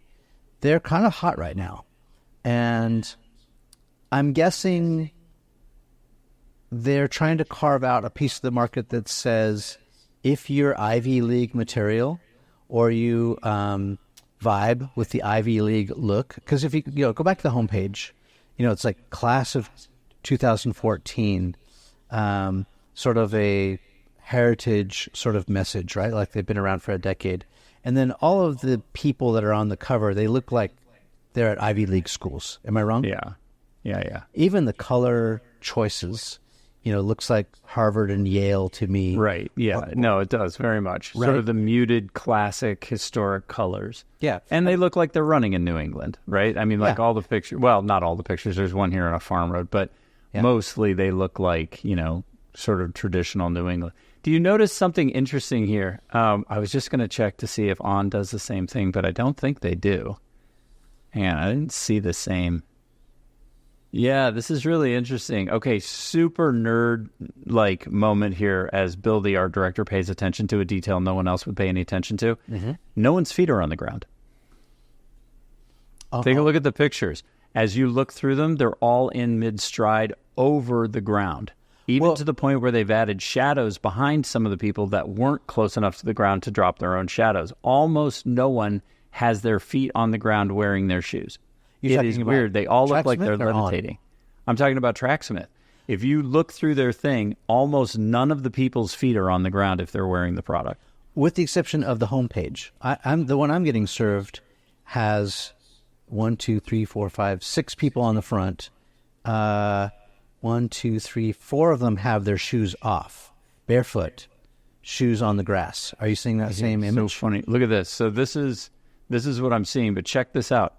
They're kind of hot right now, and I'm guessing they're trying to carve out a piece of the market that says, if you're Ivy League material or you vibe with the Ivy League look, because if you go back to the homepage, it's like class of 2014, sort of a heritage sort of message, right? Like they've been around for a decade. And then all of the people that are on the cover, they look like they're at Ivy League schools. Am I wrong? Yeah. Even the color choices, looks like Harvard and Yale to me. Right. Yeah. No, it does very much. Right. Sort of the muted, classic, historic colors. Yeah. And they look like they're running in New England, right? I mean, like all the pictures. Well, not all the pictures. There's one here on a farm road, but mostly they look like, sort of traditional New England. Do you notice something interesting here? I was just going to check to see if On does the same thing, but I don't think they do. Hang on, I didn't see the same. Yeah, this is really interesting. Okay, super nerd-like moment here as Bill, the art director, pays attention to a detail no one else would pay any attention to. Mm-hmm. No one's feet are on the ground. Uh-huh. Take a look at the pictures. As you look through them, they're all in mid-stride over the ground, even to the point where they've added shadows behind some of the people that weren't close enough to the ground to drop their own shadows. Almost no one has their feet on the ground wearing their shoes. It is weird. They all look like they're levitating. I'm talking about Tracksmith. If you look through their thing, almost none of the people's feet are on the ground if they're wearing the product. With the exception of the homepage. I'm the one I'm getting served has 1, 2, 3, 4, 5, 6 people on the front. 1, 2, 3, 4 of them have their shoes off, barefoot, shoes on the grass. Are you seeing that same image? So funny. Look at this. So this is what I'm seeing, but check this out.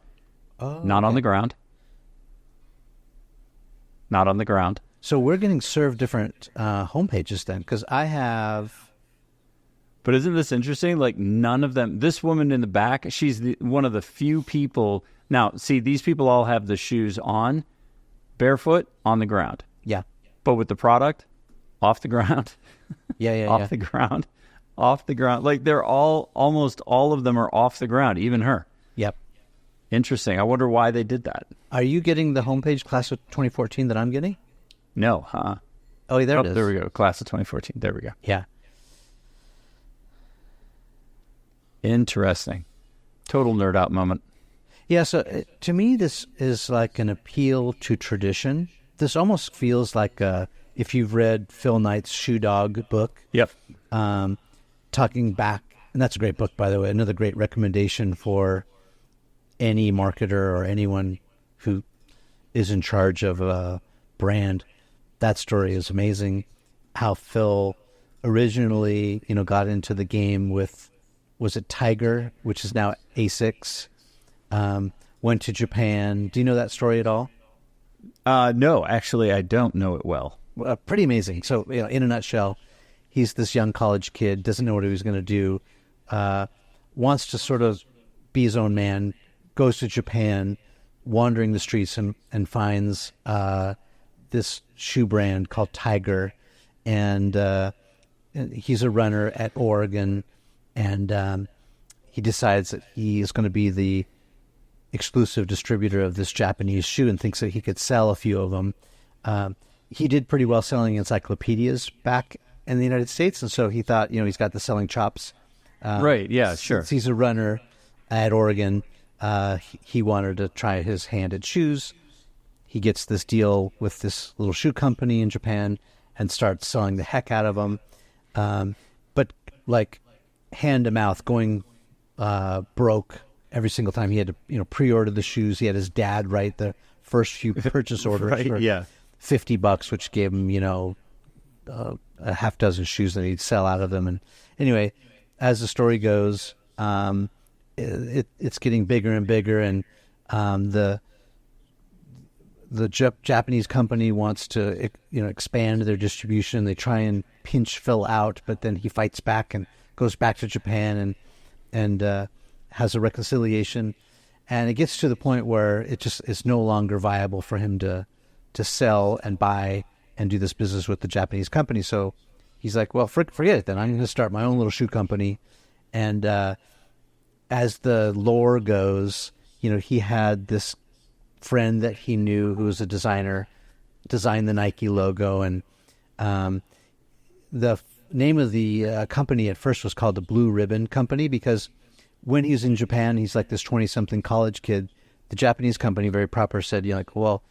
Not on the ground. Not on the ground. So we're getting served different homepages then, because I have... But isn't this interesting? Like none of them... This woman in the back, she's one of the few people... Now, see, these people all have the shoes on, barefoot, on the ground. Yeah. But with the product, off the ground. Off the ground. Off the ground. Like they're almost all of them are off the ground, even her. Yep. Interesting. I wonder why they did that. Are you getting the homepage class of 2014 that I'm getting? No, huh? Oh, there it is. There we go. Class of 2014. There we go. Yeah. Interesting. Total nerd out moment. Yeah, so to me, this is like an appeal to tradition. This almost feels like if you've read Phil Knight's Shoe Dog book. Yep. Talking back, and that's a great book, by the way, another great recommendation for any marketer or anyone who is in charge of a brand. That story is amazing. How Phil originally, got into the game with, was it Tiger, which is now Asics, went to Japan. Do you know that story at all? No, actually, I don't know it well. Pretty amazing. So, in a nutshell, he's this young college kid, doesn't know what he was going to do, wants to sort of be his own man, goes to Japan, wandering the streets and finds this shoe brand called Tiger, and he's a runner at Oregon, and he decides that he is going to be the exclusive distributor of this Japanese shoe and thinks that he could sell a few of them. He did pretty well selling encyclopedias back in the United States, and so he thought, he's got the selling chops. Right, yeah, sure. Since he's a runner at Oregon, he wanted to try his hand at shoes. He gets this deal with this little shoe company in Japan and starts selling the heck out of them. But like hand to mouth, going broke every single time. He had to pre-order the shoes. He had his dad write the first few purchase orders right, for yeah. $50, which gave him a half dozen shoes that he'd sell out of them. And anyway, as the story goes, it's getting bigger and bigger, and the Japanese company wants to expand their distribution. They try and pinch Phil out, but then he fights back and goes back to Japan and has a reconciliation, and it gets to the point where it just is no longer viable for him to sell and buy and do this business with the Japanese company. So he's like, well, forget it then. I'm going to start my own little shoe company. And as the lore goes, he had this friend that he knew who was a designer, designed the Nike logo. And the name of the company at first was called the Blue Ribbon Company, because when he was in Japan, he's like this 20-something college kid. The Japanese company, very proper, said, well,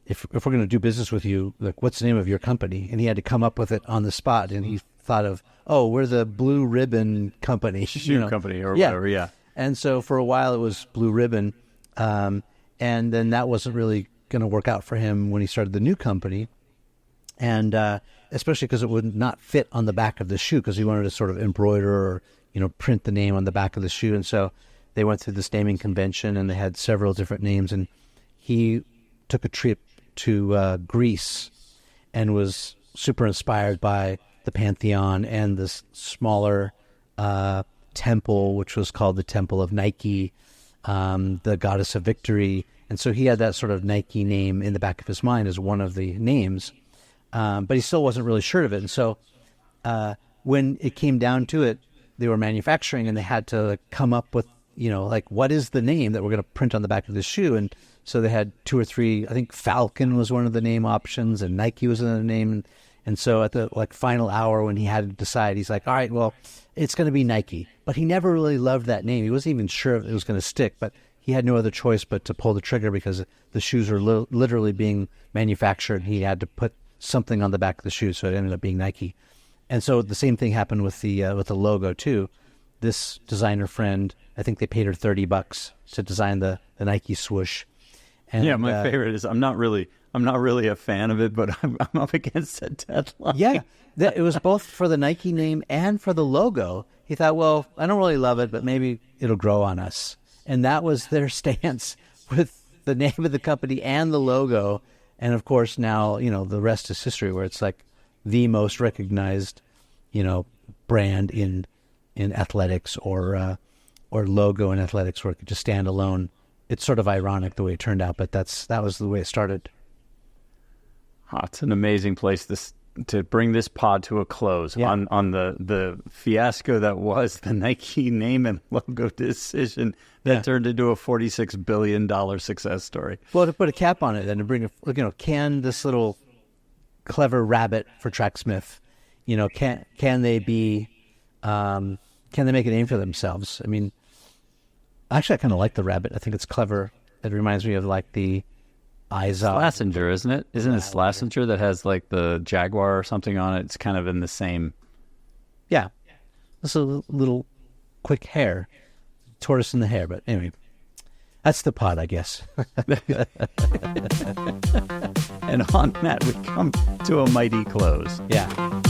if we're going to do business with you, like, what's the name of your company? And he had to come up with it on the spot. And he thought of, we're the Blue Ribbon Company. Shoe company or whatever, yeah. And so for a while it was Blue Ribbon. And then that wasn't really going to work out for him when he started the new company. And especially because it would not fit on the back of the shoe, because he wanted to sort of embroider or, print the name on the back of the shoe. And so they went through this naming convention, and they had several different names. And he took a trip to Greece and was super inspired by the Pantheon and this smaller temple, which was called the Temple of Nike, the goddess of victory. And so he had that sort of Nike name in the back of his mind as one of the names, but he still wasn't really sure of it. And so when it came down to it, they were manufacturing, and they had to come up with, what is the name that we're going to print on the back of the shoe? And so they had 2 or 3, I think Falcon was one of the name options, and Nike was another name. And so at the final hour when he had to decide, he's like, all right, well, it's going to be Nike. But he never really loved that name. He wasn't even sure if it was going to stick, but he had no other choice but to pull the trigger, because the shoes were literally being manufactured. He had to put something on the back of the shoe, so it ended up being Nike. And so the same thing happened with the logo too. This designer friend, I think they paid her $30 to design the Nike swoosh. And, yeah, my favorite is I'm not really a fan of it, but I'm up against that deadline. Yeah, it was both for the Nike name and for the logo. He thought, well, I don't really love it, but maybe it'll grow on us. And that was their stance with the name of the company and the logo. And of course, now the rest is history, where it's like the most recognized, brand in athletics or logo in athletics, where it could just stand alone. It's sort of ironic the way it turned out, but that was the way it started. It's an amazing place to bring this pod to a close on the fiasco that was the Nike name and logo decision that turned into a $46 billion success story. Well, to put a cap on it and to bring can this little clever rabbit for Tracksmith, can they make a name for themselves? I mean, actually, I kind of like the rabbit. I think it's clever. It reminds me of like the iHOP. Slazenger, isn't it? Isn't it Slazenger that has like the Jaguar or something on it? It's kind of in the same. Yeah. It's a little quick hair. Tortoise in the hair. But anyway, that's the pod, I guess. And on that, we come to a mighty close. Yeah.